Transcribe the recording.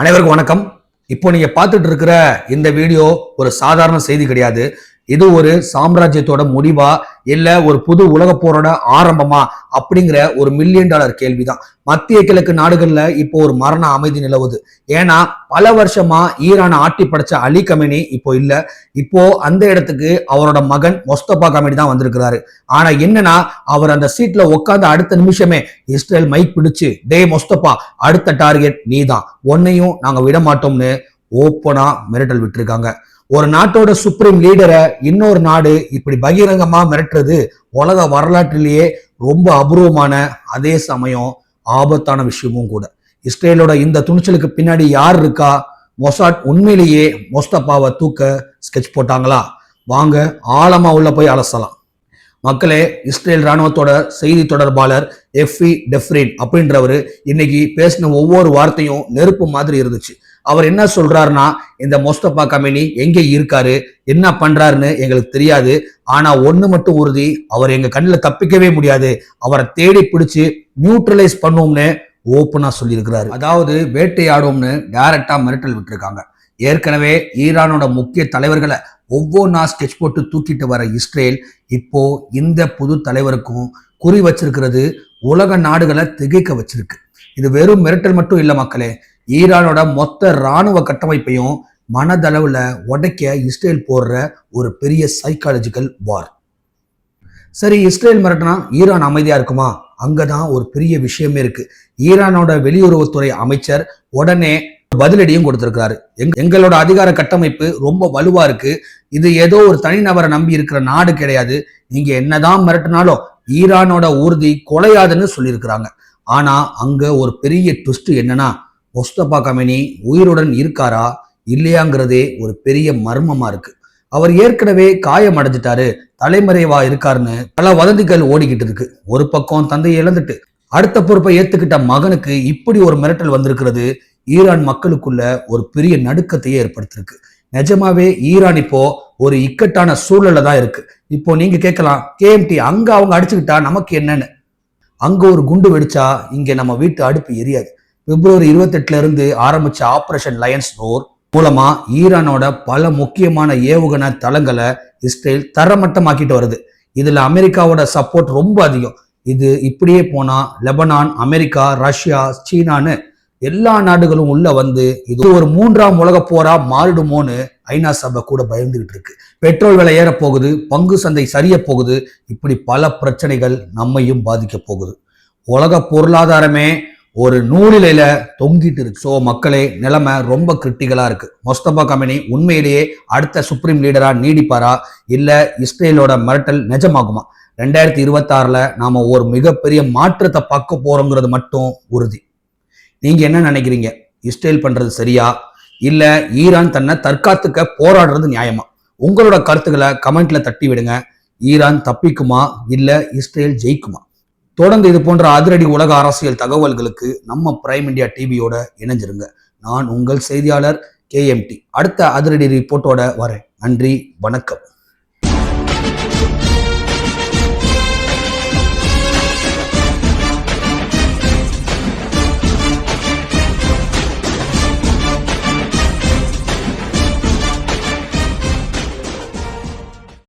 அனைவருக்கும் வணக்கம். இப்போ நீங்க பார்த்துட்டு இருக்கிற இந்த வீடியோ ஒரு சாதாரண செய்தி கிடையாது. இது ஒரு சாம்ராஜ்யத்தோட முடிவா இல்ல ஒரு புது உலக போரோட ஆரம்பமா அப்படிங்கிற ஒரு $1 மில்லியன் கேள்விதான். மத்திய கிழக்கு நாடுகள்ல இப்போ ஒரு மரண அமைதி நிலவுது. ஏன்னா பல வருஷமா ஈரானை ஆட்டி படைச்ச அலி கமேனி இப்போ இல்ல. இப்போ அந்த இடத்துக்கு அவரோட மகன் மொஸ்தபா கமேனி தான் வந்திருக்கிறாரு. ஆனா என்னன்னா அவர் அந்த சீட்ல உட்கார்ந்த அடுத்த நிமிஷமே இஸ்ரேல் மைக் பிடிச்சு, டே மொஸ்தபா, அடுத்த டார்கெட் நீதான், உன்னையும் நாங்க விட மாட்டோம்னு ஓப்பனா மிரட்டல் விட்டுருக்காங்க. ஒரு நாட்டோட சுப்ரீம் லீடரை இன்னொரு நாடு இப்படி பகிரங்கமா மிரட்டுறது உலக வரலாற்றிலேயே ரொம்ப அபூர்வமான, அதே சமயம் ஆபத்தான விஷயமும் கூட. இஸ்ரேலோட இந்த துணிச்சலுக்கு பின்னாடி யார் இருக்கா? மொசாட் உண்மையிலேயே மொஸ்தபாவை தூக்க ஸ்கெட்ச் போட்டாங்களா? வாங்க ஆழமா உள்ள போய் அலசலாம். மக்களே, இஸ்ரேல் ராணுவத்தோட செய்தி தொடர்பாளர் எஃபி டெஃப்ரின் அப்படின்றவரு இன்னைக்கு பேசின ஒவ்வொரு வார்த்தையும் நெருப்பு மாதிரி இருந்துச்சு. அவர் என்ன சொல்றாருன்னா, இந்த மொஸ்தபா கமேனி எங்க இருக்காரு, என்ன பண்றாருன்னு எங்களுக்கு தெரியாது. ஆனா ஒண்ணு மட்டும் உறுதி, அவர் எங்க கண்ணில் தப்பிக்கவே முடியாது, அவரை தேடி பிடிச்சு நியூட்ரலைஸ் பண்ணுவோம்னு ஓப்பனா சொல்லியிருக்கிறாரு. அதாவது வேட்டையாடுவோம்னு டைரக்டா மிரட்டல் விட்டுருக்காங்க. ஏற்கனவே ஈரானோட முக்கிய தலைவர்களை ஒவ்வொன்றா ஸ்கெட்ச் போட்டு தூக்கிட்டு வர இஸ்ரேல் இப்போ இந்த புது தலைவருக்கும் குறி வச்சிருக்கிறது உலக நாடுகளை திகைக்க வச்சிருக்கு. இது வெறும் மிரட்டல் மட்டும் இல்ல மக்களே, ஈரானோட மொத்த இராணுவ கட்டமைப்பையும் மனதளவுல உடைக்க இஸ்ரேல் போடுற ஒரு பெரிய சைக்காலஜிக்கல் வார். சரி, இஸ்ரேல் மிரட்டினா ஈரான் அமைதியா இருக்குமா? அங்கதான் ஒரு பெரிய விஷயமே இருக்கு. ஈரானோட வெளியுறவுத்துறை அமைச்சர் உடனே பதிலடியும் கொடுத்திருக்கிறாரு. எங்களோட அதிகார கட்டமைப்பு ரொம்ப வலுவா இருக்கு, இது ஏதோ ஒரு தனிநபரை நம்பி இருக்கிற நாடு கிடையாது, நீங்க என்னதான் மிரட்டினாலும் ஈரானோட உறுதி கொலையாதுன்னு சொல்லியிருக்கிறாங்க. ஆனா அங்க ஒரு பெரிய ட்விஸ்ட் என்னன்னா, மொஸ்தபா கமேனி உயிருடன் இருக்காரா இல்லையாங்கிறதே ஒரு பெரிய மர்மமா இருக்கு. அவர் ஏற்கனவே காயம் அடைஞ்சிட்டாரு, தலைமறைவா இருக்காருன்னு பல வதந்திகள் ஓடிக்கிட்டு இருக்கு. ஒரு பக்கம் தந்தையை இழந்துட்டு அடுத்த பொறுப்பை ஏத்துக்கிட்ட மகனுக்கு இப்படி ஒரு மிரட்டல் வந்திருக்கிறது ஈரான் மக்களுக்குள்ள ஒரு பெரிய நடுக்கத்தையே ஏற்படுத்திருக்கு. நிஜமாவே ஈரான் இப்போ ஒரு இக்கட்டான சூழல்ல தான் இருக்கு. இப்போ நீங்க கேட்கலாம், KMT அங்க அவங்க அடிச்சுக்கிட்டா நமக்கு என்னன்னு? அங்க ஒரு குண்டு வெடிச்சா இங்க நம்ம வீட்டு அடுப்பு எரியாது. February 28 இருந்து ஆரம்பிச்ச ஆபரேஷன் லயன்ஸ் ரோர் மூலமா ஈரானோட பல முக்கியமான ஏவுகணை தளங்களை இஸ்ரேல் தரமட்டமாக்கிட்டு வருது. இதுல அமெரிக்காவோட சப்போர்ட் ரொம்ப அதிகம். இது இப்படியே போனா லெபனான், அமெரிக்கா, ரஷ்யா, சீனான்னு எல்லா நாடுகளும் உள்ள வந்து இது ஒரு 3ஆம் உலக போரா மாறிடுமோன்னு ஐநா சபை கூட பயந்துகிட்டு இருக்கு. பெட்ரோல் விலை ஏற போகுது, பங்கு சந்தை சரிய போகுது, இப்படி பல பிரச்சனைகள் நம்மையும் பாதிக்க போகுது. உலக பொருளாதாரமே ஒரு நூலிலையில தொங்கிட்டு இருக்கு. ஸோ மக்களே, நிலைமை ரொம்ப கிரிட்டிக்கலா இருக்கு. மொஸ்தபா கமேனி உண்மையிலேயே அடுத்த சுப்ரீம் லீடரா நீடிப்பாரா, இல்ல இஸ்ரேலோட மிரட்டல் நிஜமாகுமா? 2026 நாம ஒரு மிகப்பெரிய மாற்றத்தை பார்க்க போறோங்கிறது மட்டும் உறுதி. நீங்க என்ன நினைக்கிறீங்க? இஸ்ரேல் பண்றது சரியா, இல்ல ஈரான் தன்னை தற்காத்துக்க போராடுறது நியாயமா? உங்களோட கருத்துக்களை கமெண்ட்ல தட்டி விடுங்க. ஈரான் தப்பிக்குமா இல்ல இஸ்ரேல் ஜெயிக்குமா? தொடர்ந்து இது போன்ற அதிரடி உலக அரசியல் தகவல்களுக்கு நம்ம பிரைம் இந்தியா டிவியோட இணைஞ்சிருங்க. நான் உங்கள் செய்தியாளர் KMT. அடுத்த அதிரடி ரிப்போர்ட்டோட வரேன். நன்றி, வணக்கம்.